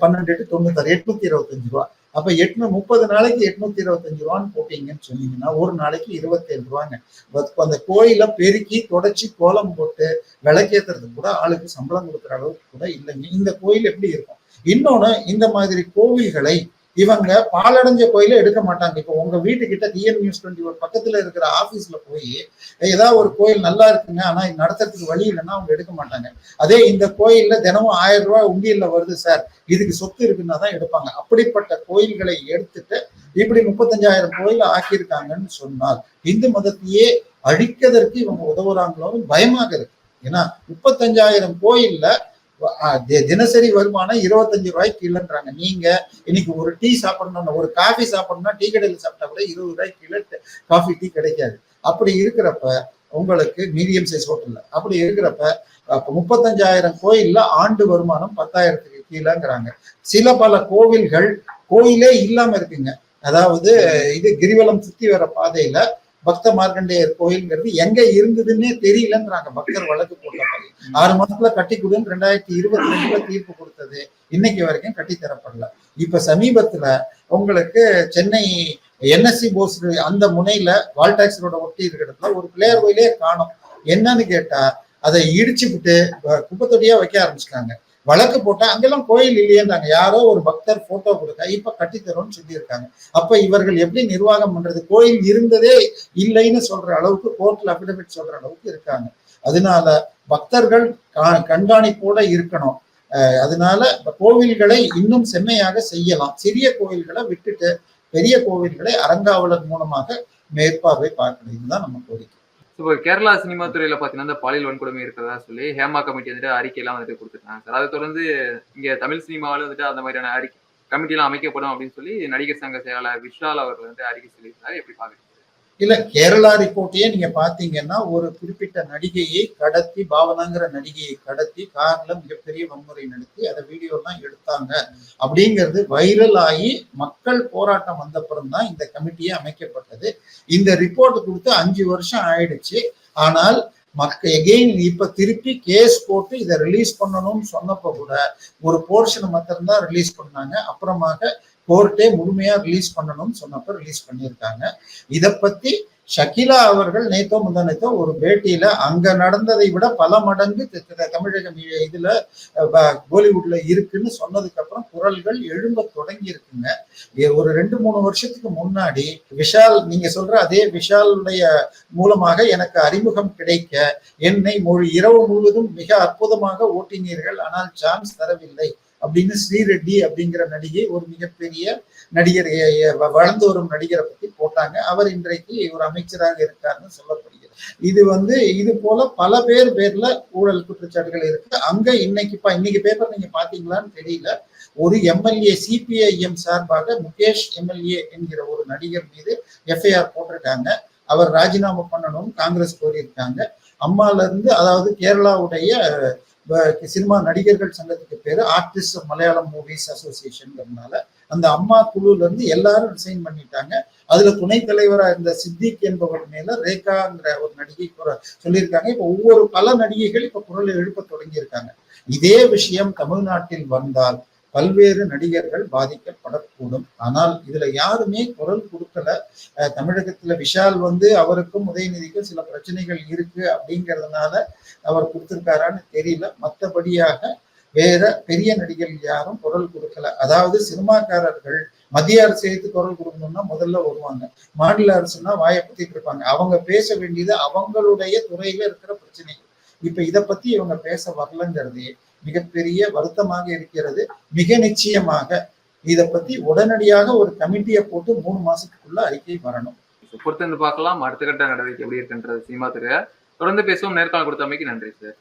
12 × 96 825 ரூபாய். அப்ப 30 நாளைக்கு 825 ரூபான்னு போட்டீங்கன்னு சொன்னீங்கன்னா ஒரு நாளைக்கு 27 ரூபாங்க. அந்த கோயிலை பெருக்கி தொடச்சி கோலம் போட்டு விளக்கேத்துறதுக்கு கூட ஆளுக்கு சம்பளம் கொடுக்குற அளவுக்கு கூட இல்லைங்க. இந்த கோயில் எப்படி இருக்கும்? இன்னொன்னு, இந்த மாதிரி கோவில்களை இவங்க பாலடைஞ்ச கோயில எடுக்க மாட்டாங்க. இப்போ உங்க வீட்டுக்கிட்ட டிஎன் நியூஸ் 21 பக்கத்துல இருக்கிற ஆபீஸ்ல போய் ஏதாவது ஒரு கோயில் நல்லா இருக்குங்க ஆனா நடத்துறதுக்கு வழி இல்லைன்னா அவங்க எடுக்க மாட்டாங்க. அதே இந்த கோயில்ல தினமும் 1000 ரூபாய் உண்டியல்ல வருது சார், இதுக்கு சொத்து இருக்குன்னா தான் எடுப்பாங்க. அப்படிப்பட்ட கோயில்களை எடுத்துட்டு இப்படி 35,000 கோயில ஆக்கியிருக்காங்கன்னு சொன்னால் இந்து மதத்தையே அழிக்கிறதற்கு இவங்க உதவுறாங்களோன்னு பயமாக இருக்கு. ஏன்னா 35,000 கோயில்ல தினசரி வருமானம் 25 ரூபாய்க்கு இல்லைன்றாங்க. நீங்க இன்னைக்கு ஒரு டீ சாப்பிடணும்னா, ஒரு காஃபி சாப்பிடணும்னா டீ கடையில் சாப்பிட்டா கூட 20 ரூபாய்க்கு கீழே காஃபி டீ கிடைக்காது. அப்படி இருக்கிறப்ப உங்களுக்கு மீடியம் சைஸ் ஹோட்டல்ல அப்படி இருக்கிறப்ப 35,000 கோயில்ல ஆண்டு வருமானம் 10,000க்கு கீழேங்கிறாங்க. சில பல கோவில்கள் கோயிலே இல்லாம இருக்குங்க. அதாவது இது கிரிவலம் சுத்தி வர பாதையில பக்த மார்க்கண்டேயர் கோயில்ங்கிறது எங்க இருந்ததுன்னே தெரியலங்கிறாங்க. பக்தர் வழக்கு போட்ட 6 மாசத்துல கட்டி கொடுன்னு 2022 தீர்ப்பு கொடுத்தது இன்னைக்கு வரைக்கும் கட்டி தரப்படல. இப்ப சமீபத்துல உங்களுக்கு சென்னை என்எஸ்சி போஸ் அந்த முனையில வால்டாக்ஸ் ரோட ஒட்டி இருக்கிறதுல ஒரு பிள்ளையார் கோயிலே காணும். என்னன்னு கேட்டா அதை இடிச்சு விட்டு குப்பத்தொட்டியா வைக்க ஆரம்பிச்சிட்டாங்க. வழக்கு போட்டா அங்கெல்லாம் கோயில் இல்லையேன்றாங்க. யாரோ ஒரு பக்தர் போட்டோ கொடுக்க இப்ப கட்டித்தரோம்னு சொல்லியிருக்காங்க. அப்ப இவர்கள் எப்படி நிர்வாகம் பண்றது? கோயில் இருந்ததே இல்லைன்னு சொல்ற அளவுக்கு கோர்ட்ல அபிடவிட் சொல்ற அளவுக்கு இருக்காங்க. அதனால பக்தர்கள் கண்காணிப்போட இருக்கணும். அதனால கோவில்களை இன்னும் செம்மையாக செய்யலாம். சிறிய கோவில்களை விட்டுட்டு பெரிய கோவில்களை அறங்காவலர் மூலமாக மேற்பார்வை பார்க்கணும். இதுதான் நம்ம கோரிக்கை.
இப்போ கேரளா சினிமா துறையில பாத்தீங்கன்னா இந்த பாலியல் வன்கொடுமை இருக்கிறதா சொல்லி ஹேமா கமிட்டி அறிக்கை எல்லாம் கொடுத்துருக்காங்க சார். அதை தொடர்ந்து இங்க தமிழ் சினிமாவில் அந்த மாதிரியான கமிட்டி எல்லாம் அமைக்கப்படும் அப்படின்னு சொல்லி நடிகர் சங்க செயலாளர் விஷால் அவர்கள் அறிக்கை சொல்லியிருக்காரு. எப்படி பாக்குறீங்க?
இல்ல, கேரளா ரிப்போர்ட்டையே நீங்க பாத்தீங்கன்னா ஒரு குறிப்பிட்ட நடிகையை கடத்தி, பாவனாங்கிற நடிகையை கடத்தி கார்ல மிகப்பெரிய வன்முறை நடத்தி அதை வீடியோ எல்லாம் எடுத்தாங்க அப்படிங்கிறது வைரல் ஆகி மக்கள் போராட்டம் வந்தப்புறம் தான் இந்த கமிட்டியே அமைக்கப்பட்டது. இந்த ரிப்போர்ட் கொடுத்து 5 வருஷம் ஆயிடுச்சு. ஆனால் எகெயின் இப்ப திருப்பி கேஸ் போட்டு இதை ரிலீஸ் பண்ணணும்னு சொன்னப்ப கூட ஒரு போர்ஷன் மாத்திரம் தான் ரிலீஸ் பண்ணாங்க. அப்புறமாக கோர்ட்டே முழுமையா ரிலீஸ் பண்ணணும்னு சொன்னப்ப ரிலீஸ் பண்ணியிருக்காங்க. இதை பத்தி ஷகிலா அவர்கள் நேத்தோ முந்தானேத்தோ ஒரு பேட்டியில அங்க நடந்ததை விட பல மடங்கு தமிழக இதுல பாலிவுட்ல இருக்குன்னு சொன்னதுக்கு அப்புறம் குரல்கள் எழும்ப தொடங்கி இருக்குங்க. ஒரு 2-3 வருஷத்துக்கு முன்னாடி விஷால், நீங்க சொல்ற அதே விஷாலுடைய மூலமாக எனக்கு அறிமுகம் கிடைக்க என்னை இரவு முழுவதும் மிக அற்புதமாக ஓட்டினீர்கள் ஆனால் சான்ஸ் தரவில்லை அப்படின்னு ஸ்ரீரெட்டி அப்படிங்கிற நடிகை, ஒரு மிகப்பெரிய நடிகர், வளர்ந்து வரும் நடிகரை பத்தி போட்டாங்க. அவர் இன்றைக்கு ஒரு அமைச்சராக இருக்காருன்னு சொல்லப்படுகிறது. இது போல பல பேர்ல ஊழல் குற்றச்சாட்டுகள் இருக்கு. அங்க இன்னைக்கு பேப்பர் நீங்க பாத்தீங்களான்னு தெரியல, ஒரு எம்எல்ஏ சிபிஐஎம் சார்பாக முகேஷ் எம்எல்ஏ என்கிற ஒரு நடிகர் மீது எஃப்ஐஆர் போட்டிருக்காங்க. அவர் ராஜினாமா பண்ணணும் காங்கிரஸ் கோரியிருக்காங்க. அம்மால இருந்து, அதாவது கேரளாவுடைய சினிமா நடிகர்கள் சங்கத்துக்கு பேரு ஆர்டிஸ்ட் மலையாளம் மூவிஸ் அசோசியேஷன், அந்த அம்மா குழுல இருந்து எல்லாரும் ரிசைன் பண்ணிட்டாங்க. அதுல துணைத் தலைவரா இருந்த சித்திக் என்பவர் மேல ரேகாங்கிற ஒரு நடிகை சொல்லியிருக்காங்க. இப்ப பல நடிகைகள் இப்ப குரல் எழுப்ப தொடங்கி இருக்காங்க. இதே விஷயம் தமிழ்நாட்டில் வந்தால் பல்வேறு நடிகர்கள் பாதிக்கப்படக்கூடும். ஆனால் இதுல யாருமே குரல் கொடுக்கல. தமிழகத்துல விஷால் அவருக்கும் உதயநிதிக்கும் சில பிரச்சனைகள் இருக்கு அப்படிங்கிறதுனால அவர் கொடுத்திருக்காரான்னு தெரியல. மற்றபடியாக வேற பெரிய நடிகர்கள் யாரும் குரல் கொடுக்கல. அதாவது சினிமாக்காரர்கள் மத்திய அரசு எடுத்து குரல் கொடுக்கணும்னா முதல்ல வருவாங்க. மாநில அரசுனா வாயை பத்திட்டு இருப்பாங்க. அவங்க பேச வேண்டியது அவங்களுடைய துறையில இருக்கிற பிரச்சனைகள். இப்ப இதை பத்தி இவங்க பேச வரலங்கிறதே மிகப்பெரிய வருத்தமாக இருக்கிறது. மிக நிச்சயமாக இதை பத்தி உடனடியாக ஒரு கமிட்டியை போட்டு 3 மாசத்துக்குள்ள அறிக்கை வரணும்.
பொறுத்திருந்து பார்க்கலாம் அடுத்த கட்ட நடவடிக்கை எப்படி இருக்குன்றது சினிமா துறையை தொடர்ந்து பேசுவோம். நேர்காணல் கொடுத்தமைக்கு நன்றி சார்.